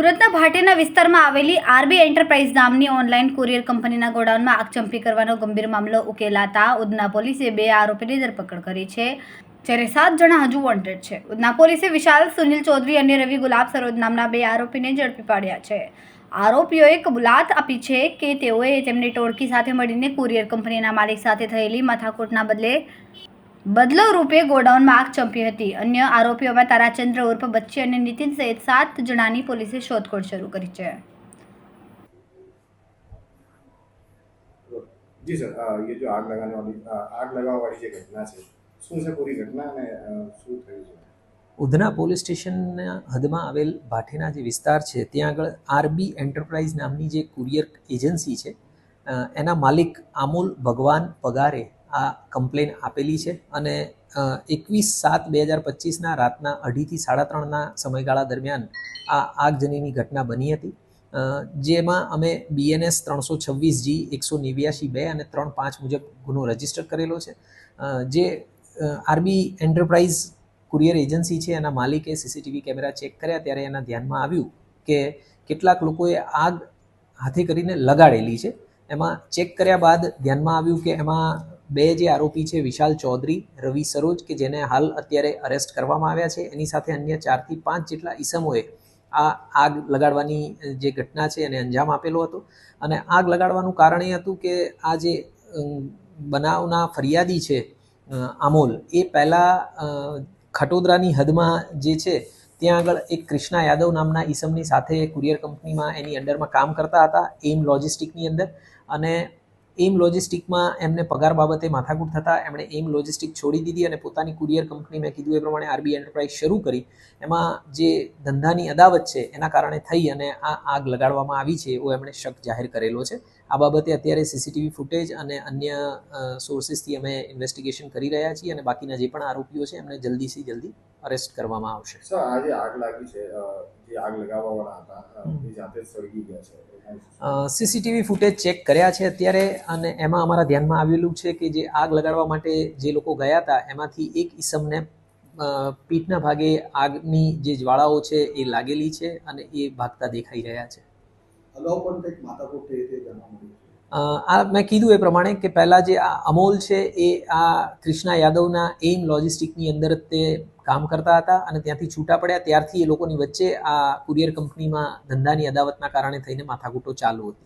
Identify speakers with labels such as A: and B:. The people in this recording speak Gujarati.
A: સુરતના ભાટેના વિસ્તારમાં આવેલી આરબી એન્ટરપ્રાઇઝ નામની ઓનલાઈન કુરિયર કંપનીના ગોડાઉનમાં આગચંપી કરવાનો ગંભીર મામલો ઉકેલાતા ઉધના પોલીસે 2 આરોપીની ધરપકડ કરી છે, જ્યારે 7 જણા હજુ વોન્ટેડ છે. ઉધના પોલીસે વિશાલ સુનિલ ચૌધરી અને રવિ ગુલાબ સરોજ નામના 2 આરોપીને ઝડપી પાડ્યા છે. આરોપીઓએ કબૂલાત આપી છે કે તેઓએ તેમની ટોળકી સાથે મળીને કુરિયર કંપનીના માલિક સાથે થયેલી માથાકૂટના બદલો રૂપે ગોડાઉનમાં આગ ચંપી હતી. અન્ય આરોપીઓમાં તારાચંદ્ર ઉર્ફ બચ્ચી અને નીતિન સહિત 7 જણાની પોલીસે શોધખોળ શરૂ કરી છે.
B: जी सर, ये जो आग लगाने वाली जो घटना है, શું છે પૂરી ઘટના અને શું થયું છે?
C: ઉધના પોલીસ સ્ટેશનના હદમાં આવેલ ભાઠેના જે વિસ્તાર છે ત્યાં આગળ આરબી એન્ટરપ્રાઇઝ નામની જે કુરિયર એજન્સી છે એના માલિક આમોલ ભગવાન પગારે આ કમ્પ્લેન આપેલી છે અને 21/7/2025 રાતના 2:30 થી 3:30 સમયગાળા દરમિયાન આ આગજનીની ઘટના બની હતી, જેમાં અમે BNS 326G 189(2) અને 3(5) મુજબ ગુનો રજીસ્ટર કરેલો છે. જે આરબી એન્ટરપ્રાઇઝ કુરિયર એજન્સી છે એના માલિકે સીસીટીવી કેમેરા ચેક કર્યા ત્યારે એના ધ્યાનમાં આવ્યું કે કેટલાક લોકોએ આગ હાથે કરીને લગાડેલી છે. એમાં ચેક કર્યા બાદ ધ્યાનમાં આવ્યું કે એમાં 2 જે આરોપી છે, વિશાલ ચૌધરી, રવિ સરોજ, કે જેને હાલ અત્યારે અરેસ્ટ કરવામાં આવ્યા છે, એની સાથે અન્ય 4 થી 5 જેટલા ઈસમોએ આ આગ લગાડવાની જે ઘટના છે એને અંજામ આપેલો હતો. અને આગ લગાડવાનું કારણ એ હતું કે આ જે બનાવના ફરિયાદી છે આમોલ, એ પહેલાં ખટોદરાની હદમાં જે છે ત્યાં આગળ એક કૃષ્ણા યાદવ નામના ઈસમની સાથે કુરિયર કંપનીમાં એની અંડરમાં કામ કરતા હતા, એમ લોજિસ્ટિકની અંદર. અને એમ લોજિસ્ટિકમાં એમને પગાર બાબતે માથાકૂટ થતાં એમણે એમ લોજિસ્ટિક છોડી દીધી અને પોતાની કુરિયર કંપની, મેં કીધું એ પ્રમાણે આરબી એન્ટરપ્રાઇઝ શરૂ કરી. એમાં જે ધંધાની અદાવત છે એના કારણે થઈ અને આ આગ લગાડવામાં આવી છે એવો એમણે શક જાહેર કરેલો છે. આ બાબતે અત્યારે સીસીટીવી ફૂટેજ અને અન્ય સોર્સિસથી અમે ઇન્વેસ્ટિગેશન કરી રહ્યા છીએ અને બાકીના જે પણ આરોપીઓ છે એમને જલ્દીથી જલ્દી અરેસ્ટ કરવામાં આવશે.
B: સર, આ જે આગ લાગી છે, જે આગ લગાવવાવાળા હતા એ જાતે સળગી ગયા છે?
C: સીસીટીવી ફૂટેજ ચેક કર્યા છે અત્યારે અને એમાં અમારા ધ્યાનમાં આવેલું છે કે જે આગ લગાડવા માટે જે લોકો ગયા હતા એમાંથી એક ઈસમને પીઠના ભાગે આગની જે જ્વાળાઓ છે એ લાગેલી છે અને એ ભાગતા દેખાઈ રહ્યા છે.
B: અગાઉ પણ કંઈક માથાકૂટ થઈ હતી જાણવા મળ્યું?
C: આ મેં કીધું એ પ્રમાણે કે પહેલાં જે આ અમોલ છે એ આ કૃષ્ણા યાદવના એમ લોજિસ્ટિકની અંદર તે કામ કરતા હતા અને ત્યાંથી છૂટા પડ્યા ત્યારથી એ લોકોની વચ્ચે આ કુરિયર કંપનીમાં ધંધાની અદાવતના કારણે થઈને માથાકૂટો ચાલુ હતી.